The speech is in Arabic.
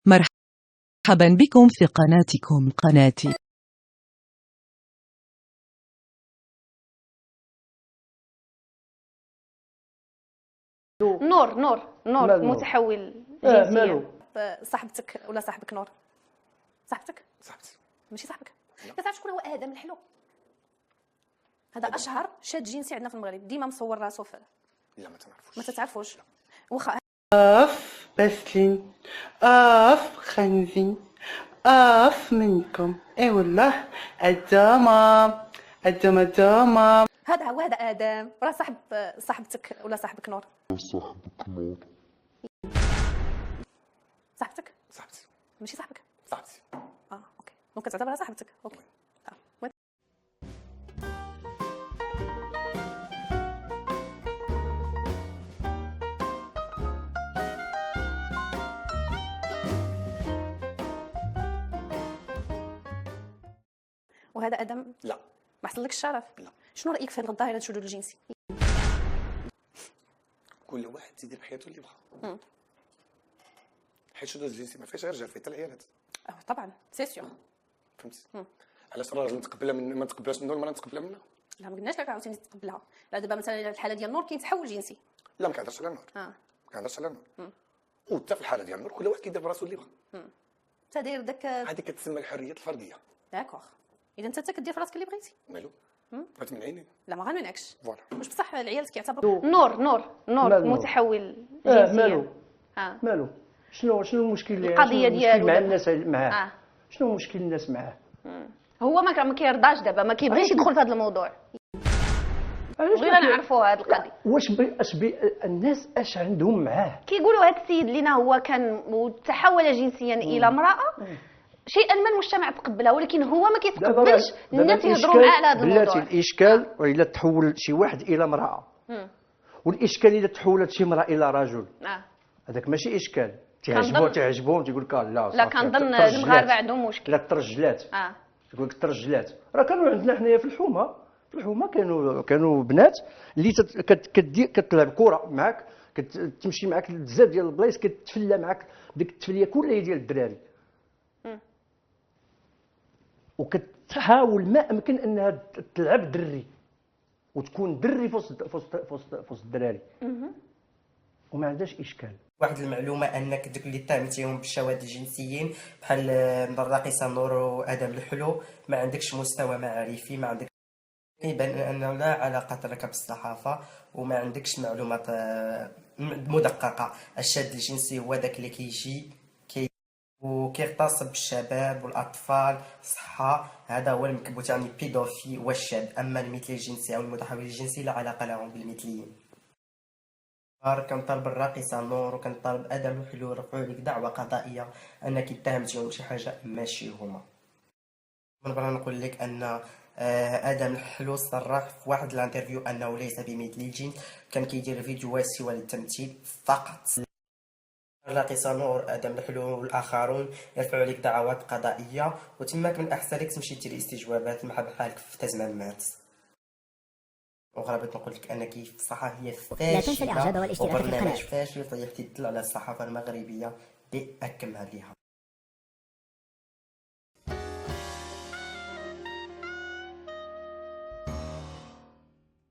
مرحبا بكم في قناتكم قناتي. نور متحول جنسيا. صاحبتك ولا صاحبك نور؟ صاحبتي ماشي صاحبك. كتعرف شكون هو ادم الحلو؟ هذا اشهر شاد جنسي عندنا في المغرب، ديما مصور راسو في. لا ما تنعرفوش. ما تتعرفوش؟ واخا بسلين خنزين منكم اي والله الدوما هذا هو هذا ادم، راه صاحبتك ولا صاحبك نور؟ صاحبتك ماشي صاحبك. صاحبتي. اوكي، ممكن تعتبرها صاحبتك. اوكي. وهذا ادم لا ما حصلكش الشرف. لا. شنو رايك في هذه الظاهره الشذوذ الجنسي؟ كل واحد تيدير بحياته اللي بغا. حيت الشذوذ الجنسي ما فيهاش غير الرجال، فيه حتى العيالات. طبعا سي سيور. فهمتي؟ علاش الراجل نتقبلها ما نتقبلهاش منه المراه نتقبلها منها؟ لا ما قلناش لك عاوتاني تقبلها. لا دابا مثلا الحاله ديال نور كاين تحول جنسي. لا ما كنهضرش على النور. ما كنهضرش على النور. وحتى في الحاله ديال النور كل واحد كيدير براسو اللي بغا. انت داير داك هذه كتسمى الحريه الفرديه. داكوغ. اذا انت كدير في راسك اللي بغيتي. مالو؟ غتمنعيني؟ لا ما غنمنعكش. فوالا. واش بصح العيال كيعتبروا نور متحول مالو جنسيا؟ مالو شنو المشكل القضيه ديالو مع الناس معاه؟ شنو مشكل الناس معاه؟ هو ما كيرضاش دابا، ما كيبغيش يدخل في هذا الموضوع. بغينا نعرفوا هذه القضيه. واش الناس اش عندهم معاه؟ كيقولوا هذا السيد اللي هو كان تحول جنسيا الى امراه، شيئا ما المجتمع تقبلها، ولكن هو ما كيتقبلش الناس يهضروا معاه على هذا الموضوع. بلاتي الاشكال الا تحول شي واحد الى امراه، والاشكال الا تحولت شي امراه الى رجل، هذاك ماشي اشكال. تعجبهم تيقول لك لا كنظن المغاربه عندهم مشكل. لا الترجلات تقول لك الترجلات. راه كانوا عندنا حنايا في الحومه كانوا بنات اللي كتلعب كره معاك، كتمشي معاك بزاف ديال البلايص، كتفلى معاك ديك التفليه كلها هي ديال الدراري، وكتحاول ما امكن انها تلعب دري وتكون دري في الدراري، وما عندهاش اشكال. واحد المعلومه انك دوك اللي اتهمتيهم بالشواذ الجنسيين بحال الراقصه نور وادم الحلو ما عندكش مستوى معرفي، ما عندك يبان انه لا علاقه لك بالصحافه، وما عندكش معلومات مدققه. الشاذ الجنسي هو داك اللي كيجي وكيغتصب الشباب والاطفال صحه، هذا هو المكبوت، يعني بيدوفي والشاذ. اما المثلي الجنسي او المتحول الجنسي لا علاقه لهم بالمثليين. كنطالب الراقصه نور وكنطالب ادم الحلو رفعوا لك دعوه قضائيه انك اتهمتيهم بشي حاجه ماشي هما. نبغي نقول لك ان ادم الحلو صرح في واحد الانترفيو انه ليس بمثلي الجنس، كان كيدير فيديوهات سوى للتمثيل فقط. الراقصه نور ادم الحلو والاخرون يرفعوا لك دعوات قضائيه، وتماك من احسن لك تمشي دير استجوابات مع بحالك في تزمامات. وغربت نقول لك انك الصحافه هي فاشله، لا تنسى الاعجاب والاشتراك في القناه، فاشل طيحتي الدل على الصحافه المغربيه باكملها.